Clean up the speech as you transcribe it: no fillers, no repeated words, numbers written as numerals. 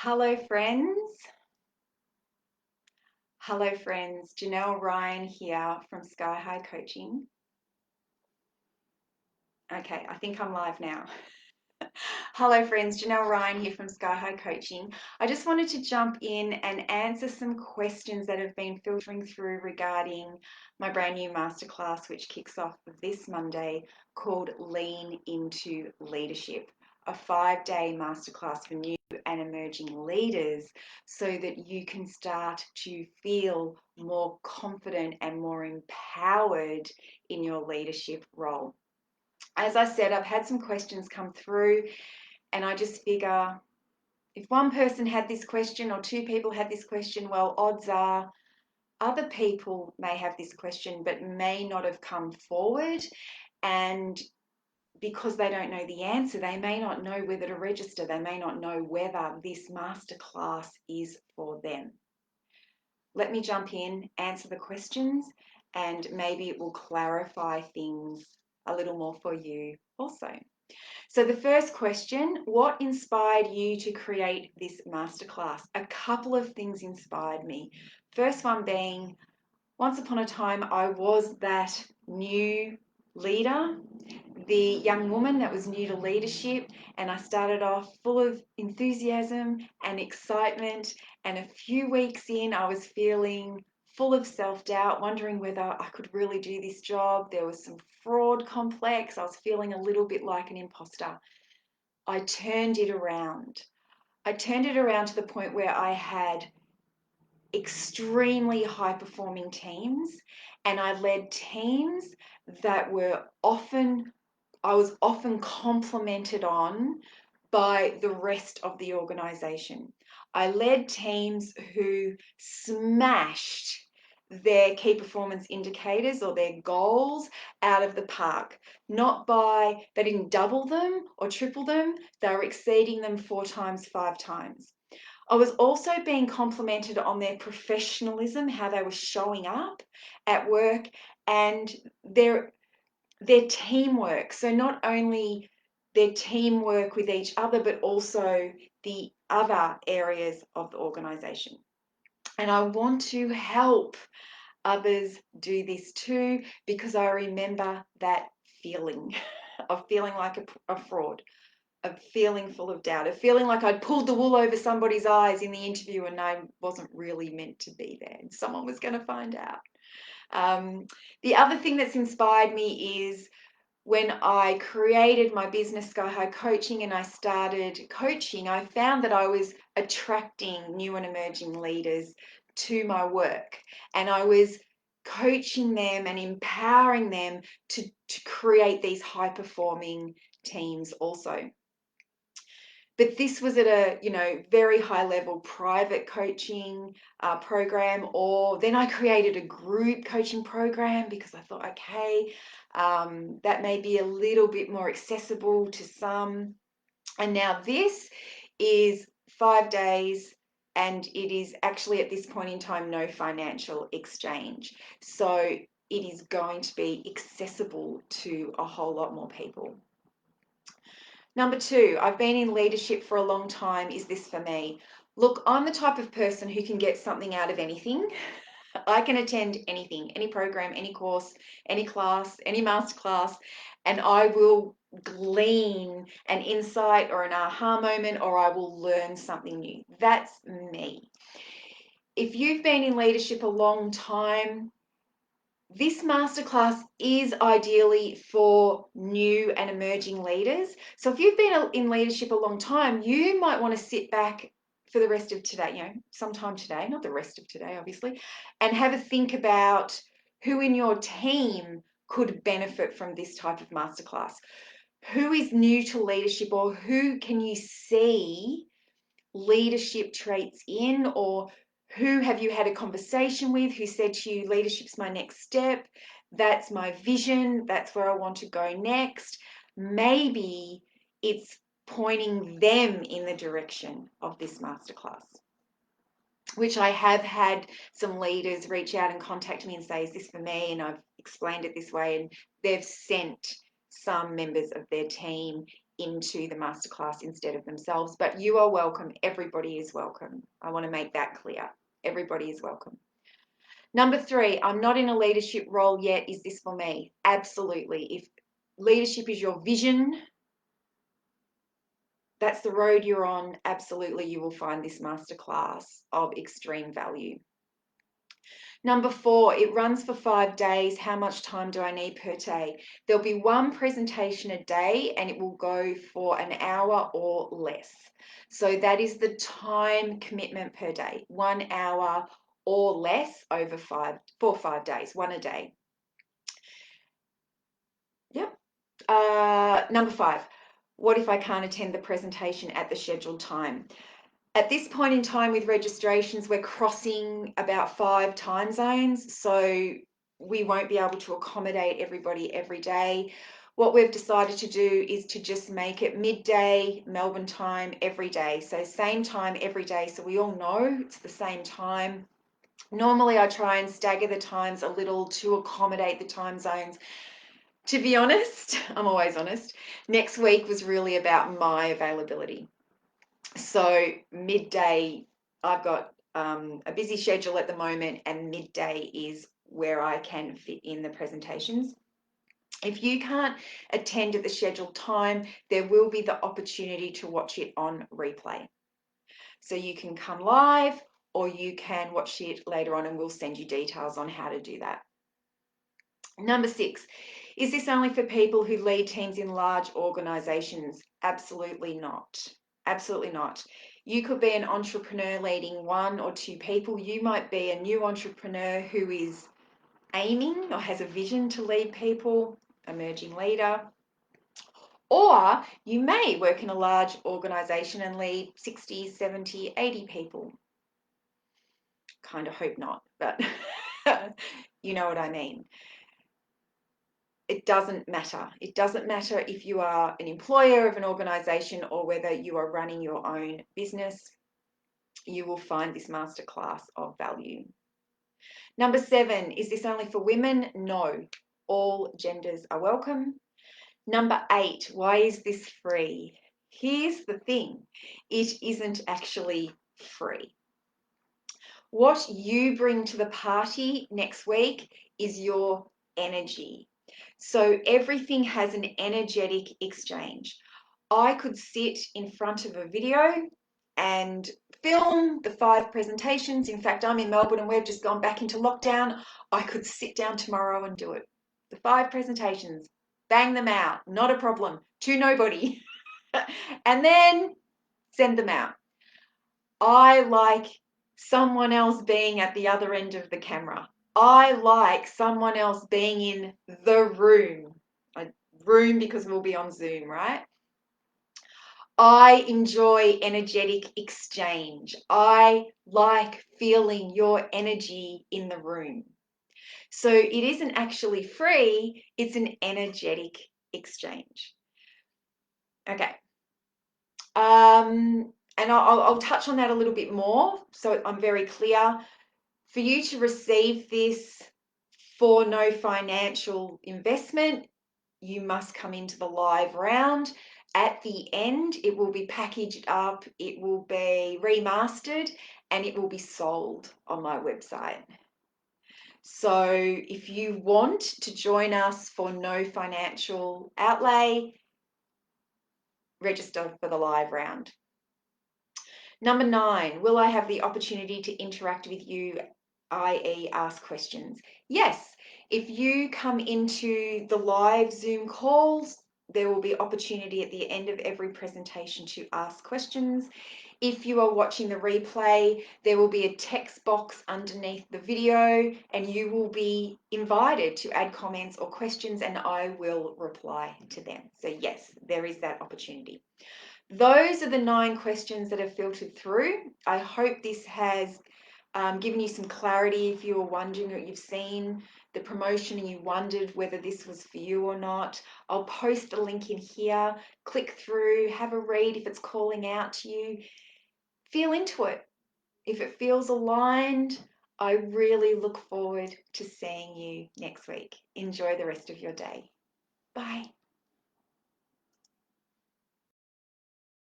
Hello, friends. Hello, friends. Janelle Ryan here from Sky High Coaching. Okay, I think I'm live now. Hello, friends. Janelle Ryan here from Sky High Coaching. I just wanted to jump in and answer some questions that have been filtering through regarding my brand new masterclass, which kicks off this Monday, called Lean into Leadership, a 5-day masterclass for new and emerging leaders so that you can start to feel more confident and more empowered in your leadership role. As I said, I've had some questions come through, and I just figure if one person had this question or two people had this question, well, odds are other people may have this question but may not have come forward. And because they don't know the answer, they may not know whether to register. They may not know whether this masterclass is for them. Let me jump in, answer the questions, and maybe it will clarify things a little more for you also. So the first question, what inspired you to create this masterclass? A couple of things inspired me. First one being, once upon a time, I was that new leader, the young woman that was new to leadership, and I started off full of enthusiasm and excitement, and a few weeks in, I was feeling full of self-doubt, wondering whether I could really do this job. There was some fraud complex. I was feeling a little bit like an imposter. I turned it around. I turned it around to the point where I had extremely high performing teams, and I led teams that I was often complimented on by the rest of the organization. I led teams who smashed their key performance indicators or their goals out of the park. They didn't double them or triple them, they were exceeding them 4 times, 5 times. I was also being complimented on their professionalism, how they were showing up at work, and their teamwork. So not only their teamwork with each other, but also the other areas of the organization. And I want to help others do this too, because I remember that feeling of feeling like a fraud, of feeling full of doubt, of feeling like I'd pulled the wool over somebody's eyes in the interview and I wasn't really meant to be there and someone was going to find out. The other thing that's inspired me is when I created my business, Sky High Coaching, and I started coaching, I found that I was attracting new and emerging leaders to my work, and I was coaching them and empowering them to create these high performing teams also. But this was at a very high level private coaching program, or then I created a group coaching program because I thought, okay, that may be a little bit more accessible to some. And now this is 5 days, and it is actually at this point in time no financial exchange. So it is going to be accessible to a whole lot more people. Number 2, I've been in leadership for a long time. Is this for me? Look, I'm the type of person who can get something out of anything. I can attend anything, any program, any course, any class, any masterclass, and I will glean an insight or an aha moment, or I will learn something new. That's me. If you've been in leadership a long time, this masterclass is ideally for new and emerging leaders. So if you've been in leadership a long time, you might want to sit back for the rest of today, sometime today, not the rest of today, obviously, and have a think about who in your team could benefit from this type of masterclass. Who is new to leadership, or who can you see leadership traits in, or who have you had a conversation with who said to you, leadership's my next step, that's my vision, that's where I want to go next. Maybe it's pointing them in the direction of this masterclass, which I have had some leaders reach out and contact me and say, is this for me? And I've explained it this way, and they've sent some members of their team into the masterclass instead of themselves. But you are welcome. Everybody is welcome. I want to make that clear. Everybody is welcome. Number 3, I'm not in a leadership role yet. Is this for me? Absolutely. If leadership is your vision, that's the road you're on, absolutely you will find this masterclass of extreme value. Number 4, it runs for 5 days. How much time do I need per day? There'll be one presentation a day and it will go for an hour or less. So that is the time commitment per day, 1 hour or less over 4 or 5 days, one a day. Yep. Number 5, what if I can't attend the presentation at the scheduled time? At this point in time with registrations, we're crossing about 5 time zones, so we won't be able to accommodate everybody every day. What we've decided to do is to just make it midday Melbourne time every day. So same time every day, so we all know it's the same time. Normally I try and stagger the times a little to accommodate the time zones. To be honest, I'm always honest, next week was really about my availability. So midday, I've got a busy schedule at the moment, and midday is where I can fit in the presentations. If you can't attend at the scheduled time, there will be the opportunity to watch it on replay. So you can come live or you can watch it later on, and we'll send you details on how to do that. Number 6, is this only for people who lead teams in large organizations? Absolutely not. Absolutely not. You could be an entrepreneur leading 1 or 2 people. You might be a new entrepreneur who is aiming or has a vision to lead people, emerging leader. Or you may work in a large organization and lead 60, 70, 80 people. Kind of hope not, but you know what I mean. It doesn't matter. It doesn't matter if you are an employer of an organization or whether you are running your own business. You will find this masterclass of value. Number 7, is this only for women? No, all genders are welcome. Number 8, why is this free? Here's the thing, it isn't actually free. What you bring to the party next week is your energy. So everything has an energetic exchange. I could sit in front of a video and film the 5 presentations. In fact, I'm in Melbourne and we've just gone back into lockdown. I could sit down tomorrow and do it. The 5 presentations, bang them out, not a problem, to nobody. And then send them out. I like someone else being at the other end of the camera. I like someone else being in the room. A room because we'll be on Zoom, right? I enjoy energetic exchange. I like feeling your energy in the room. So it isn't actually free, it's an energetic exchange. Okay. And I'll touch on that a little bit more so I'm very clear. For you to receive this for no financial investment, you must come into the live round. At the end, it will be packaged up, it will be remastered, and it will be sold on my website. So if you want to join us for no financial outlay, register for the live round. Number 9, will I have the opportunity to interact with you, i.e. ask questions? Yes, if you come into the live Zoom calls, there will be opportunity at the end of every presentation to ask questions. If you are watching the replay, there will be a text box underneath the video and you will be invited to add comments or questions and I will reply to them. So yes, there is that opportunity. Those are the 9 questions that have filtered through. I hope this has given you some clarity if you were wondering what you've seen the promotion and you wondered whether this was for you or not. I'll post a link in here. Click through, have a read if it's calling out to you. Feel into it. If it feels aligned, I really look forward to seeing you next week. Enjoy the rest of your day. Bye.